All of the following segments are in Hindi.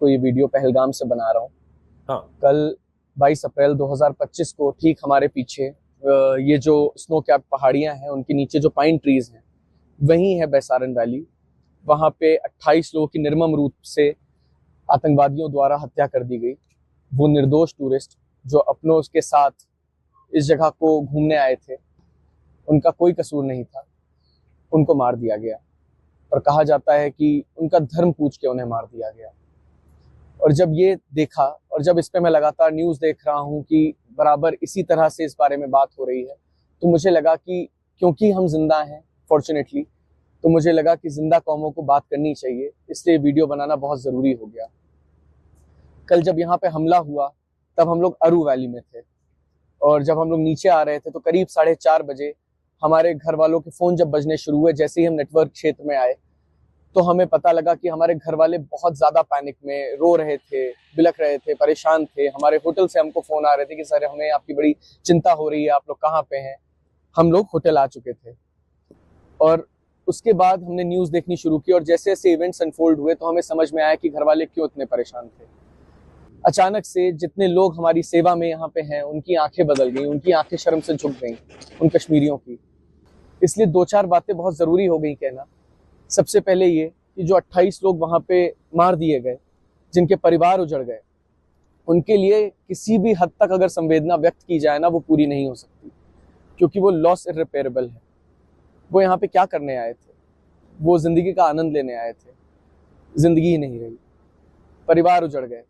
तो ये वीडियो पहलगाम से बना रहा हूँ। हाँ। कल 22 अप्रैल 2025 को ठीक हमारे पीछे ये जो स्नो कैप पहाड़ियां हैं उनके नीचे जो पाइन ट्रीज हैं वहीं है बैसारन वैली। वहां पे 28 लोगों की निर्मम रूप से आतंकवादियों द्वारा हत्या कर दी गई। वो निर्दोष टूरिस्ट जो अपनों के साथ इस जगह को घूमने आए थे, उनका कोई कसूर नहीं था, उनको मार दिया गया। और कहा जाता है कि उनका धर्म पूछ के उन्हें मार दिया गया। और जब ये देखा और जब इस पे मैं लगातार न्यूज़ देख रहा हूँ कि बराबर इसी तरह से इस बारे में बात हो रही है, तो मुझे लगा कि क्योंकि हम जिंदा हैं फॉर्चुनेटली, तो मुझे लगा कि जिंदा कौमों को बात करनी चाहिए, इसलिए वीडियो बनाना बहुत ज़रूरी हो गया। कल जब यहाँ पे हमला हुआ तब हम लोग अरू वैली में थे, और जब हम लोग नीचे आ रहे थे तो करीब 4:30 बजे हमारे घर वालों के फ़ोन जब बजने शुरू हुए, जैसे ही हम नेटवर्क क्षेत्र में आए तो हमें पता लगा कि हमारे घर वाले बहुत ज़्यादा पैनिक में रो रहे थे, बिलख रहे थे, परेशान थे। हमारे होटल से हमको फ़ोन आ रहे थे कि सर हमें आपकी बड़ी चिंता हो रही है, आप लोग कहाँ पे हैं। हम लोग होटल आ चुके थे और उसके बाद हमने न्यूज़ देखनी शुरू की, और जैसे जैसे इवेंट्स अनफोल्ड हुए तो हमें समझ में आया कि घर वाले क्यों इतने परेशान थे। अचानक से जितने लोग हमारी सेवा में यहाँ पे हैं उनकी आंखें बदल गई, उनकी आंखें शर्म से झुक गई, उन कश्मीरियों की। इसलिए 2-4 बातें बहुत ज़रूरी हो गई कहना। सबसे पहले ये कि जो 28 लोग वहाँ पे मार दिए गए, जिनके परिवार उजड़ गए, उनके लिए किसी भी हद तक अगर संवेदना व्यक्त की जाए ना, वो पूरी नहीं हो सकती, क्योंकि वो लॉस इर्रिपेरेबल है। वो यहाँ पे क्या करने आए थे? वो जिंदगी का आनंद लेने आए थे, जिंदगी ही नहीं रही, परिवार उजड़ गए।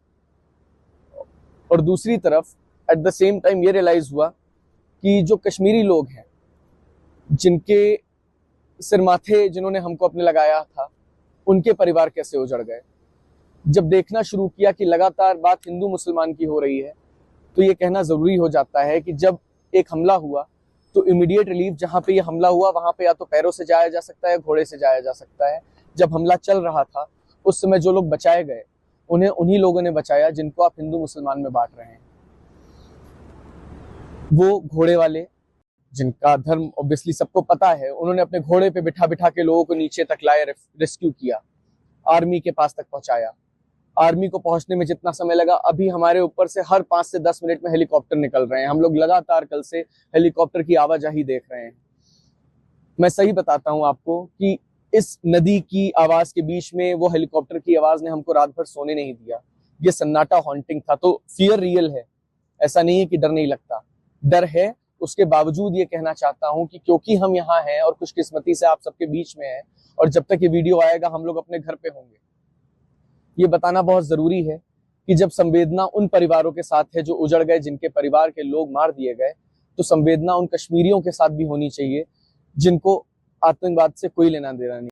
और दूसरी तरफ एट द सेम टाइम ये रियलाइज हुआ कि जो कश्मीरी लोग हैं, जिनके सिर माथे जिन्होंने हमको अपने लगाया था, उनके परिवार कैसे उजड़ गए। जब देखना शुरू किया कि लगातार बात हिंदू मुसलमान की हो रही है, तो ये कहना जरूरी हो जाता है कि जब एक हमला हुआ तो इमीडिएट रिलीफ जहाँ पे ये हमला हुआ वहां पे या तो पैरों से जाया जा सकता है, घोड़े से जाया जा सकता है। जब हमला चल रहा था उस समय जो लोग बचाए गए, उन्हें उन्हीं लोगों ने बचाया जिनको आप हिंदू मुसलमान में बांट रहे हैं। वो घोड़े वाले, जिनका धर्म ऑब्वियसली सबको पता है, उन्होंने अपने घोड़े पे बिठा बिठा के लोगों को नीचे तक लाए, रेस्क्यू किया, आर्मी के पास तक पहुंचाया। आर्मी को पहुंचने में जितना समय लगा, अभी हमारे ऊपर से हर 5 से 10 मिनट में हेलीकॉप्टर निकल रहे हैं। हम लोग लगातार कल से हेलीकॉप्टर की आवाजाही देख रहे हैं। मैं सही बताता हूं आपको कि इस नदी की आवाज के बीच में वो हेलीकॉप्टर की आवाज ने हमको रात भर सोने नहीं दिया। ये सन्नाटा हॉन्टिंग था। तो फियर रियल है, ऐसा नहीं है कि डर नहीं लगता, डर है। उसके बावजूद ये कहना चाहता हूं कि क्योंकि हम यहाँ हैं और खुशकिस्मती से आप सबके बीच में हैं, और जब तक ये वीडियो आएगा हम लोग अपने घर पे होंगे, ये बताना बहुत जरूरी है कि जब संवेदना उन परिवारों के साथ है जो उजड़ गए, जिनके परिवार के लोग मार दिए गए, तो संवेदना उन कश्मीरियों के साथ भी होनी चाहिए जिनको आतंकवाद से कोई लेना देना नहीं।